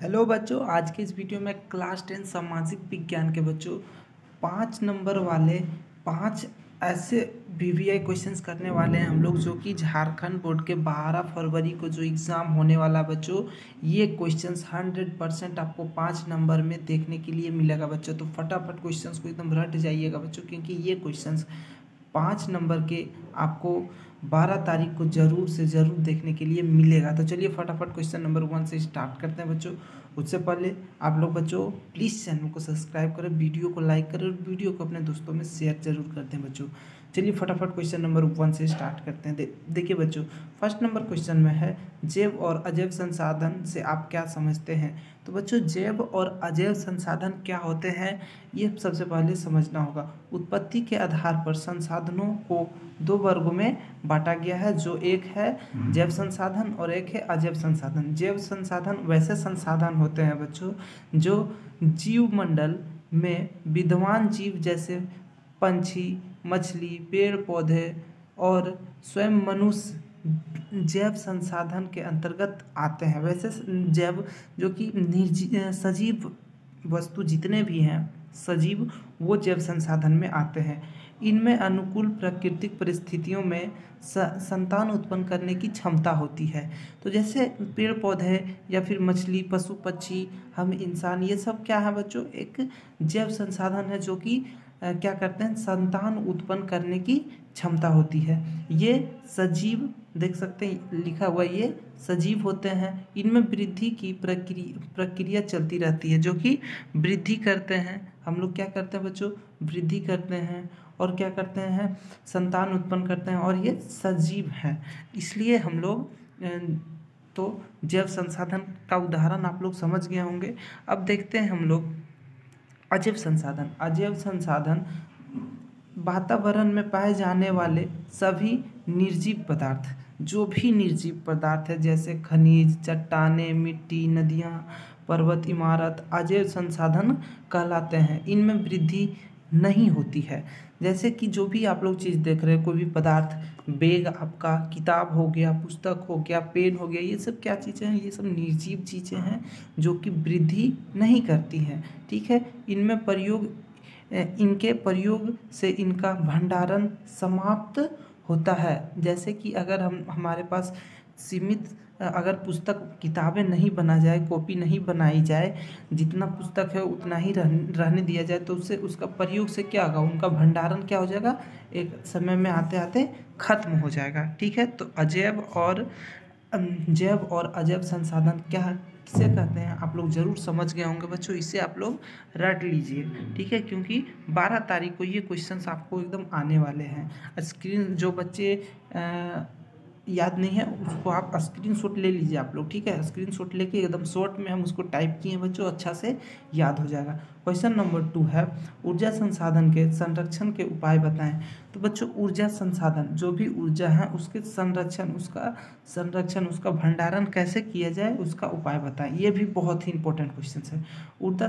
Hello बच्चों, आज के इस वीडियो में क्लास 10 सामाजिक विज्ञान के बच्चों 5 नंबर वाले 5 ऐसे वीवीआई क्वेश्चंस करने वाले हैं हम लोग, जो कि झारखंड बोर्ड के 12 फरवरी को जो एग्ज़ाम होने वाला बच्चों, ये क्वेश्चंस 100% आपको 5 नंबर में देखने के लिए मिलेगा बच्चों। तो फटाफट क्वेश्चंस को एकदम रट जाइएगा बच्चों, क्योंकि ये क्वेश्चंस 5 नंबर के आपको 12 तारीख को ज़रूर से ज़रूर देखने के लिए मिलेगा। तो चलिए फटाफट क्वेश्चन नंबर 1 से स्टार्ट करते हैं बच्चों। उससे पहले आप लोग बच्चों प्लीज़ चैनल को सब्सक्राइब करें, वीडियो को लाइक करें और वीडियो को अपने दोस्तों में शेयर जरूर कर दें बच्चों। चलिए फटाफट क्वेश्चन नंबर 1 से स्टार्ट करते हैं। देखिए बच्चों, फर्स्ट नंबर क्वेश्चन में है जैव और अजैव संसाधन से आप क्या समझते हैं। तो बच्चों, जैव और अजैव संसाधन क्या होते हैं, ये सबसे पहले समझना होगा। उत्पत्ति के आधार पर संसाधनों को 2 वर्गों में बांटा गया है, जो एक है जैव संसाधन और एक है अजैव संसाधन। जैव संसाधन वैसे संसाधन होते हैं बच्चों जो जीव मंडल में विद्यमान जीव जैसे पंछी, मछली, पेड़ पौधे और स्वयं मनुष्य जैव संसाधन के अंतर्गत आते हैं। वैसे जैव जो कि सजीव वस्तु जितने भी हैं सजीव, वो जैव संसाधन में आते हैं। इनमें अनुकूल प्राकृतिक परिस्थितियों में संतान उत्पन्न करने की क्षमता होती है। तो जैसे पेड़ पौधे या फिर मछली, पशु पक्षी, हम इंसान, ये सब क्या है बच्चों, एक जैव संसाधन है जो कि क्या करते हैं, संतान उत्पन्न करने की क्षमता होती है। ये सजीव, देख सकते हैं लिखा हुआ, ये सजीव होते हैं। इनमें वृद्धि की प्रक्रिया चलती रहती है, जो कि वृद्धि करते हैं। हम लोग क्या करते हैं बच्चों, वृद्धि करते हैं और क्या करते हैं, संतान उत्पन्न करते हैं, और ये सजीव हैं। इसलिए हम लोग तो जैव संसाधन का उदाहरण आप लोग समझ गए होंगे। अब देखते हैं हम लोग अजैव संसाधन। अजैव संसाधन वातावरण में पाए जाने वाले सभी निर्जीव पदार्थ, जो भी निर्जीव पदार्थ है, जैसे खनिज, चट्टानें, मिट्टी, नदियाँ, पर्वत, इमारत, अजैव संसाधन कहलाते हैं। इनमें वृद्धि नहीं होती है। जैसे कि जो भी आप लोग चीज़ देख रहे हैं, कोई भी पदार्थ, बैग आपका, किताब हो गया, पुस्तक हो गया, पेन हो गया, ये सब क्या चीज़ें हैं, ये सब निर्जीव चीज़ें हैं जो कि वृद्धि नहीं करती हैं। ठीक है, इनके प्रयोग से इनका भंडारण समाप्त होता है। जैसे कि अगर हमारे पास सीमित अगर पुस्तक, किताबें नहीं बना जाए, कॉपी नहीं बनाई जाए, जितना पुस्तक है उतना ही रहने दिया जाए, तो उससे उसका प्रयोग से क्या होगा, उनका भंडारण क्या हो जाएगा, एक समय में आते आते खत्म हो जाएगा। ठीक है, तो जैव और अजैव संसाधन क्या किसे कहते हैं, आप लोग ज़रूर समझ गए होंगे बच्चों। इसे आप लोग रट लीजिए, ठीक है, क्योंकि 12 तारीख को ये क्वेश्चंस आपको एकदम आने वाले हैं। स्क्रीन जो बच्चे याद नहीं है उसको आप स्क्रीनशॉट ले लीजिए आप लोग, ठीक है। स्क्रीनशॉट लेके एकदम शॉर्ट में हम उसको टाइप किए बच्चों, अच्छा से याद हो जाएगा। क्वेश्चन नंबर 2 है ऊर्जा संसाधन के संरक्षण के उपाय बताएं। तो बच्चों, ऊर्जा संसाधन, जो भी ऊर्जा है उसके संरक्षण, उसका भंडारण कैसे किया जाए, उसका उपाय बताएं। ये भी बहुत ही इंपॉर्टेंट क्वेश्चन है। ऊर्जा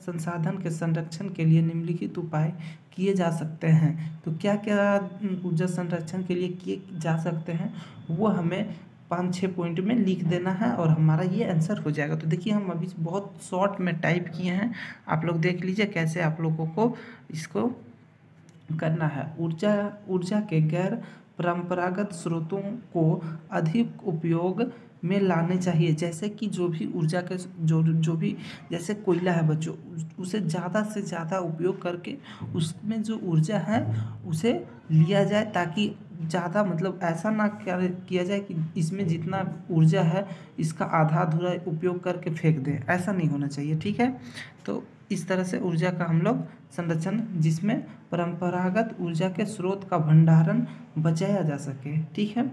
संसाधन के संरक्षण के लिए निम्नलिखित उपाय किए जा सकते हैं। तो क्या क्या ऊर्जा संरक्षण के लिए किए जा सकते हैं, वो हमें 5-6 पॉइंट में लिख देना है और हमारा ये आंसर हो जाएगा। तो देखिए, हम अभी बहुत शॉर्ट में टाइप किए हैं, आप लोग देख लीजिए कैसे आप लोगों को इसको करना है। ऊर्जा के गैर परंपरागत स्रोतों को अधिक उपयोग में लाने चाहिए। जैसे कि जो भी ऊर्जा के जो भी, जैसे कोयला है बच्चों, उसे ज़्यादा से ज़्यादा उपयोग करके उसमें जो ऊर्जा है उसे लिया जाए, ताकि ज़्यादा, मतलब ऐसा ना किया जाए कि इसमें जितना ऊर्जा है इसका आधा अधूरा उपयोग करके फेंक दें, ऐसा नहीं होना चाहिए। ठीक है, तो इस तरह से ऊर्जा का हम लोग संरक्षण, जिसमें परंपरागत ऊर्जा के स्रोत का भंडारण बचाया जा सके। ठीक है,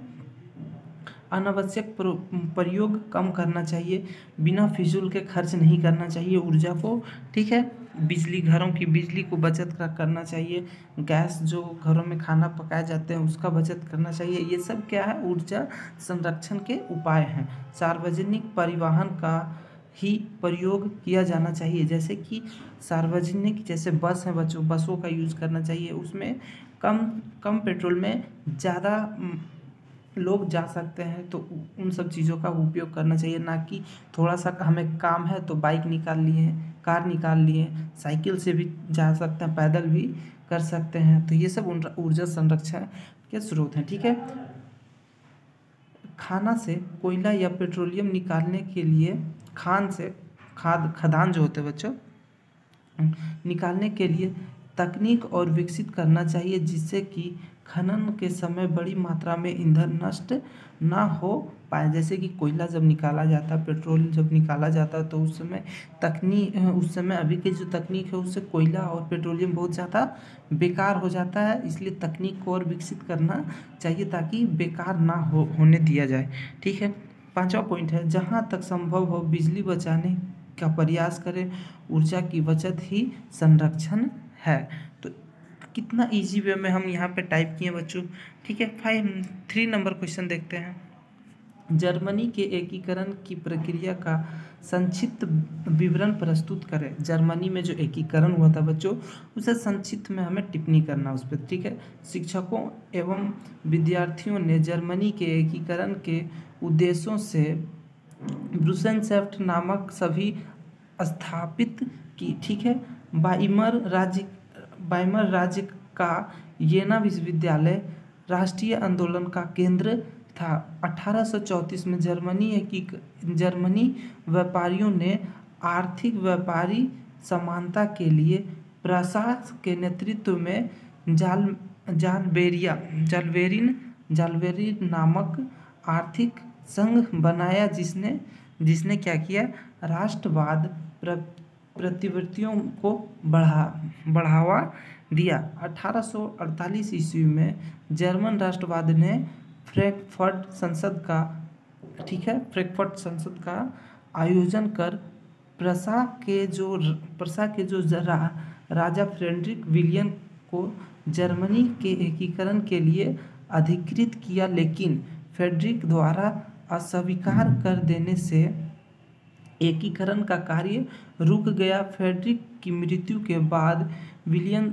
अनावश्यक प्रयोग कम करना चाहिए, बिना फिजूल के खर्च नहीं करना चाहिए ऊर्जा को। ठीक है, बिजली, घरों की बिजली को बचत करना चाहिए। गैस, जो घरों में खाना पकाए जाते हैं उसका बचत करना चाहिए। ये सब क्या है, ऊर्जा संरक्षण के उपाय हैं। सार्वजनिक परिवहन का ही प्रयोग किया जाना चाहिए। जैसे कि सार्वजनिक, जैसे बस है बच्चों, बसों का यूज़ करना चाहिए। उसमें कम पेट्रोल में ज़्यादा लोग जा सकते हैं तो उन सब चीज़ों का उपयोग करना चाहिए, ना कि थोड़ा सा हमें काम है तो बाइक निकाल लिए, कार निकाल लिए, साइकिल से भी जा सकते हैं, पैदल भी कर सकते हैं। तो ये सब ऊर्जा संरक्षण के स्रोत हैं। ठीक है, खाना से कोयला या पेट्रोलियम निकालने के लिए खदान जो होते हैं बच्चों, निकालने के लिए तकनीक और विकसित करना चाहिए, जिससे कि खनन के समय बड़ी मात्रा में ईंधन नष्ट ना हो पाए। जैसे कि कोयला जब निकाला जाता है, पेट्रोल जब निकाला जाता है, तो उस समय अभी की जो तकनीक है उससे कोयला और पेट्रोलियम बहुत ज़्यादा बेकार हो जाता है। इसलिए तकनीक को और विकसित करना चाहिए ताकि बेकार ना होने दिया जाए। ठीक है, 5वां पॉइंट है, जहाँ तक संभव हो बिजली बचाने का प्रयास करें, ऊर्जा की बचत ही संरक्षण है। तो कितना इजी वे में हम यहाँ पे टाइप किए बच्चों। ठीक है, 3 नंबर क्वेश्चन देखते हैं। जर्मनी के एकीकरण की प्रक्रिया का संक्षिप्त विवरण प्रस्तुत करें। जर्मनी में जो एकीकरण हुआ था बच्चों, उसे संक्षिप्त में हमें टिप्पणी करना उस पर। ठीक है, शिक्षकों एवं विद्यार्थियों ने जर्मनी के एकीकरण के उद्देश्यों से ब्रुसेनसेफ्ट नामक सभी स्थापित की। ठीक है, वाइमर राज्य का येना विश्वविद्यालय राष्ट्रीय आंदोलन का केंद्र था। 1834 में जर्मनी व्यापारियों ने आर्थिक व्यापारी समानता के लिए प्रसास के नेतृत्व में जालबेरिन नामक आर्थिक संघ बनाया, जिसने क्या किया, राष्ट्रवाद प्रवृत्तियों को बढ़ावा दिया। 1848 ईस्वी में जर्मन राष्ट्रवाद ने फ्रैंकफर्ट संसद का आयोजन कर प्रसा के जो राजा फ्रेडरिक विलियम को जर्मनी के एकीकरण के लिए अधिकृत किया, लेकिन फ्रेडरिक द्वारा अस्वीकार कर देने से एकीकरण का कार्य रुक गया। फ्रेडरिक की मृत्यु के बाद विलियम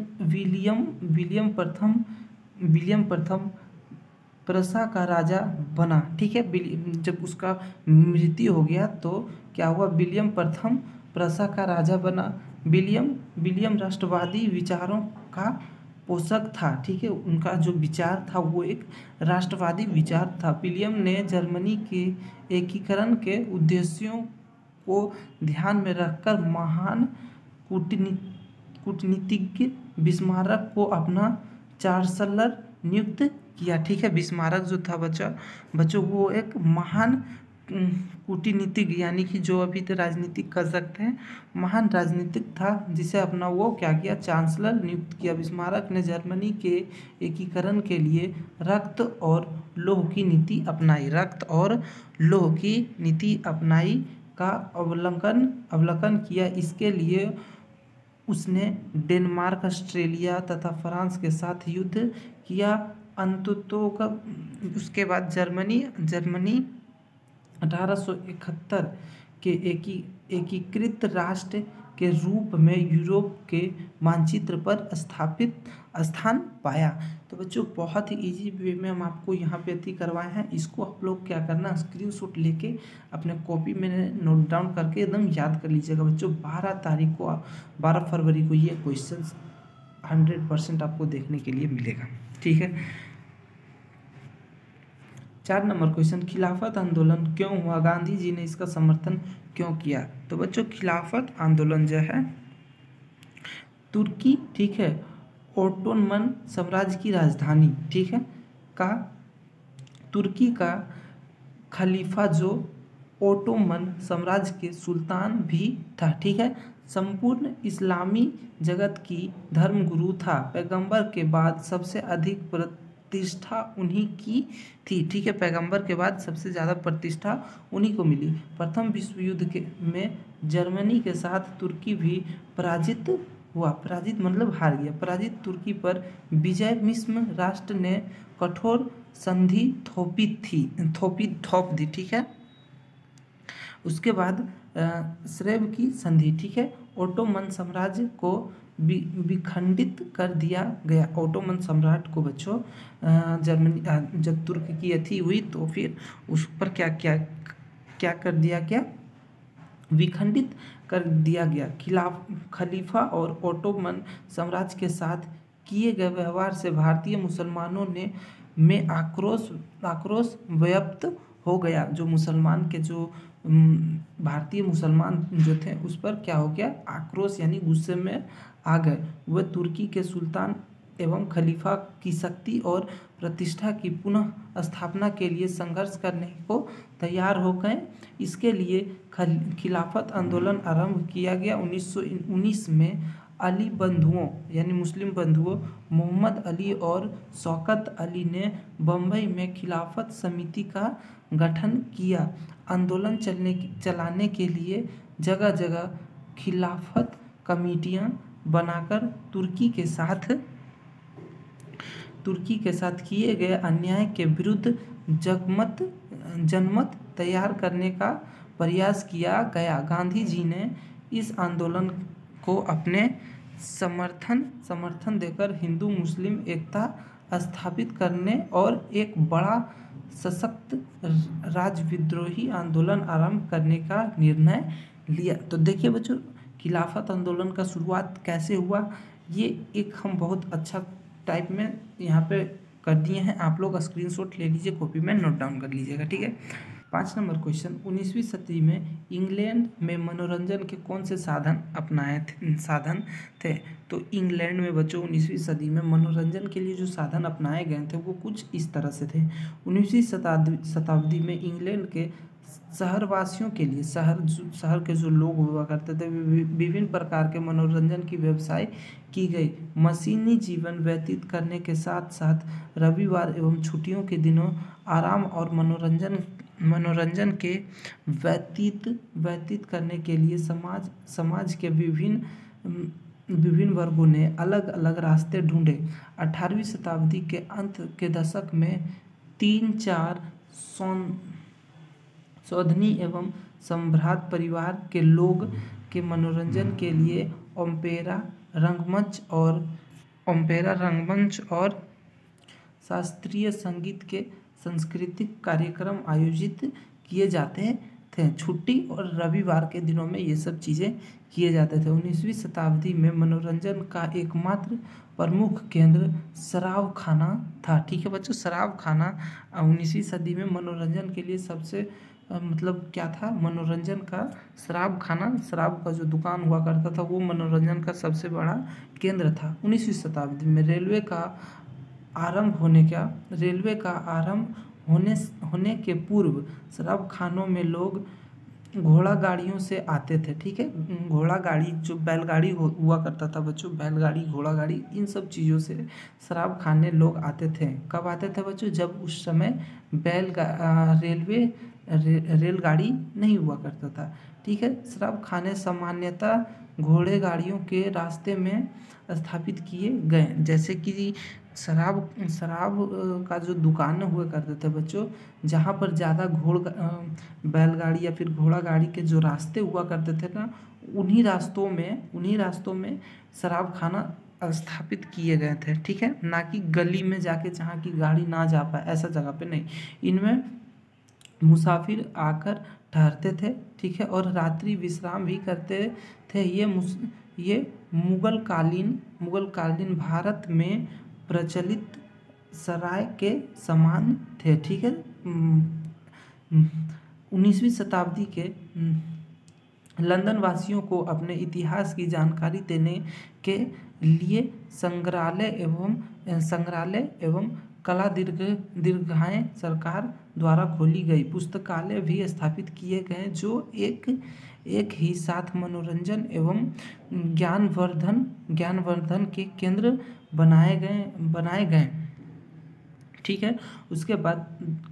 प्रथम प्रसा का राजा बना। ठीक है, जब उसका मृत्यु हो गया तो क्या हुआ, विलियम प्रथम प्रसा का राजा बना। विलियम राष्ट्रवादी विचारों का पोषक था। ठीक है, उनका जो विचार था वो एक राष्ट्रवादी विचार था। विलियम ने जर्मनी के एकीकरण के उद्देश्यों को ध्यान में रखकर महान कूटनीतिज्ञ बिस्मार्क को अपना चांसलर नियुक्त किया। ठीक है, बिस्मार्क जो था बच्चों वो एक महान कूटनीतिज्ञ, यानी कि जो अभी तो राजनीतिक कर सकते हैं, महान राजनीतिक था, जिसे अपना वो क्या किया, चांसलर नियुक्त किया। बिस्मार्क ने जर्मनी के एकीकरण के लिए रक्त और लौह की नीति अपनाई का अवलोकन किया। इसके लिए उसने डेनमार्क, ऑस्ट्रेलिया तथा फ्रांस के साथ युद्ध किया। अंततः उसके बाद जर्मनी 1871 के एकीकृत राष्ट्र के रूप में यूरोप के मानचित्र पर स्थान पाया। तो बच्चों बहुत ही इजी वे में हम आपको यहाँ पे अति करवाए हैं। इसको आप लोग क्या करना, स्क्रीनशॉट लेके अपने कॉपी में नोट डाउन करके एकदम याद कर लीजिएगा बच्चों। 12 फरवरी को ये क्वेश्चन 100% आपको देखने के लिए मिलेगा। ठीक है, 4 नंबर क्वेश्चन, खिलाफत आंदोलन क्यों हुआ, गांधी जी ने इसका समर्थन क्यों किया। तो बच्चों खिलाफत आंदोलन जो है तुर्की, ठीक है, ओटोमन साम्राज्य की राजधानी, ठीक है, का तुर्की का खलीफा जो ओटोमन साम्राज्य के सुल्तान भी था। ठीक है, संपूर्ण इस्लामी जगत की धर्मगुरु था। पैगंबर के बाद सबसे अधिक प्रतिष्ठा उन्हीं की थी। ठीक है, पैगंबर के बाद सबसे ज़्यादा प्रतिष्ठा उन्हीं को मिली। प्रथम विश्व युद्ध में जर्मनी के साथ तुर्की भी पराजित हुआ। पराजित मतलब हार गया। पराजित तुर्की पर विजय मिस्र राष्ट्र ने कठोर संधि थोप दी। ठीक है, उसके बाद श्रेव की संधि, ठीक है, ओटोमन साम्राज्य को विखंडित कर दिया गया। ओटोमन सम्राट को बच्चों जर्मनी जब तुर्क की अथी हुई तो फिर उस पर क्या क्या क्या कर दिया गया, विखंडित कर दिया गया। खलीफा और ओटोमन साम्राज्य के साथ किए गए व्यवहार से भारतीय मुसलमानों में आक्रोश व्याप्त हो गया। जो मुसलमान के जो भारतीय मुसलमान जो थे उस पर क्या हो गया, आक्रोश यानी गुस्से में आ गए। वह तुर्की के सुल्तान एवं खलीफा की शक्ति और प्रतिष्ठा की पुनः स्थापना के लिए संघर्ष करने को तैयार हो गए। इसके लिए खिलाफत आंदोलन आरंभ किया गया। 1919 में अली बंधुओं यानी मुस्लिम बंधुओं मोहम्मद अली और शौकत अली ने बम्बई में खिलाफत समिति का गठन किया। आंदोलन चलाने के लिए जगह जगह खिलाफत कमेटियां बनाकर तुर्की के साथ किए गए अन्याय के विरुद्ध जनमत तैयार करने का प्रयास किया गया। गांधी जी ने इस आंदोलन को अपने समर्थन देकर हिंदू मुस्लिम एकता स्थापित करने और एक बड़ा सशक्त राजविद्रोही आंदोलन आरंभ करने का निर्णय लिया। तो देखिए बच्चों, खिलाफत आंदोलन का शुरुआत कैसे हुआ, ये एक हम बहुत अच्छा टाइप में यहाँ पे कर दिए हैं। आप लोग स्क्रीनशॉट ले लीजिए, कॉपी में नोट डाउन कर लीजिएगा, ठीक है। 5 नंबर क्वेश्चन, 19वीं सदी में इंग्लैंड में मनोरंजन के कौन से साधन थे। तो इंग्लैंड में बच्चों 19वीं सदी में मनोरंजन के लिए जो साधन अपनाए गए थे वो कुछ इस तरह से थे। 19वीं शताब्दी में इंग्लैंड के शहरवासियों के लिए शहर के जो लोग हुआ करते थे विभिन्न प्रकार के मनोरंजन की व्यवसाय की गई। मशीनी जीवन व्यतीत करने के साथ साथ रविवार एवं छुट्टियों के दिनों आराम और मनोरंजन के व्यतीत करने के लिए समाज के विभिन्न वर्गों ने अलग अलग रास्ते ढूंढे। 18वीं शताब्दी के अंत के दशक में 3-4 सौधनी एवं संभ्रांत परिवार के लोग के मनोरंजन के लिए ओपेरा रंगमंच और शास्त्रीय संगीत के सांस्कृतिक कार्यक्रम आयोजित किए जाते थे। छुट्टी और रविवार के दिनों में ये सब चीज़ें किए जाते थे। 19वीं शताब्दी में मनोरंजन का एकमात्र प्रमुख केंद्र शराब खाना था, ठीक है बच्चों। शराब खाना 19वीं सदी में मनोरंजन के लिए सबसे मतलब क्या था, मनोरंजन का शराब खाना, शराब का जो दुकान हुआ करता था वो मनोरंजन का सबसे बड़ा केंद्र था। 19वीं शताब्दी में रेलवे का आरंभ होने के पूर्व शराब खानों में लोग घोड़ा गाड़ियों से आते थे, ठीक है। घोड़ा गाड़ी जो बैलगाड़ी हुआ करता था बच्चों, बैलगाड़ी घोड़ा गाड़ी इन सब चीज़ों से शराब खाने लोग आते थे। कब आते थे बच्चों, जब उस समय रेलगाड़ी नहीं हुआ करता था, ठीक है। शराब खाने सामान्यतः घोड़े गाड़ियों के रास्ते में स्थापित किए गए। जैसे कि शराब का जो दुकान हुआ करते थे बच्चों, जहाँ पर ज़्यादा बैलगाड़ी या फिर घोड़ा गाड़ी के जो रास्ते हुआ करते थे ना, उन्हीं रास्तों में शराब खाना स्थापित किए गए थे, ठीक है। ना कि गली में जाके जहाँ की गाड़ी ना जा पाए ऐसा जगह पे नहीं। इनमें मुसाफिर आकर ठहरते थे, ठीक है, और रात्रि विश्राम भी करते थे। ये मुगल कालीन भारत में प्रचलित सराय के समान थे, ठीक है। 19वीं शताब्दी के लंदन वासियों को अपने इतिहास की जानकारी देने के लिए संग्रहालय एवं कला दीर्घाएं सरकार द्वारा खोली गई। पुस्तकालय भी स्थापित किए गए जो एक ही साथ मनोरंजन एवं ज्ञानवर्धन के केंद्र बनाए गए, ठीक है। उसके बाद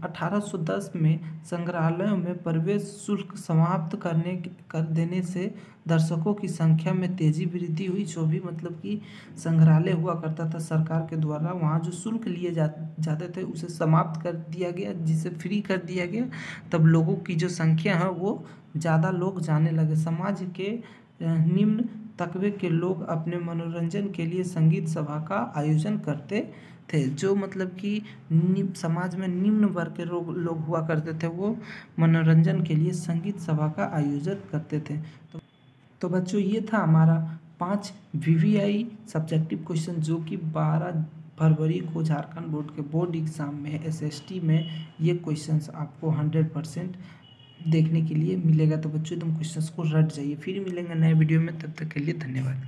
1810 में संग्रहालयों में प्रवेश शुल्क समाप्त कर देने से दर्शकों की संख्या में तेजी वृद्धि हुई। जो भी मतलब कि संग्रहालय हुआ करता था सरकार के द्वारा, वहाँ जो शुल्क लिए जाते थे उसे समाप्त कर दिया गया, जिसे फ्री कर दिया गया। तब लोगों की जो संख्या है वो ज़्यादा लोग जाने लगे। समाज के निम्न तबके के लोग अपने मनोरंजन के लिए संगीत सभा का आयोजन करते थे। जो मतलब कि समाज में निम्न वर्ग के लोग हुआ करते थे, वो मनोरंजन के लिए संगीत सभा का आयोजन करते थे। तो बच्चों, ये था हमारा 5 VVI सब्जेक्टिव क्वेश्चन, जो कि 12 फरवरी को झारखंड बोर्ड के बोर्ड एग्ज़ाम में SST में ये क्वेश्चंस आपको 100% देखने के लिए मिलेगा। तो बच्चों, तुम क्वेश्चंस को रट जाइए। फिर मिलेंगे नए वीडियो में, तब तक के लिए धन्यवाद।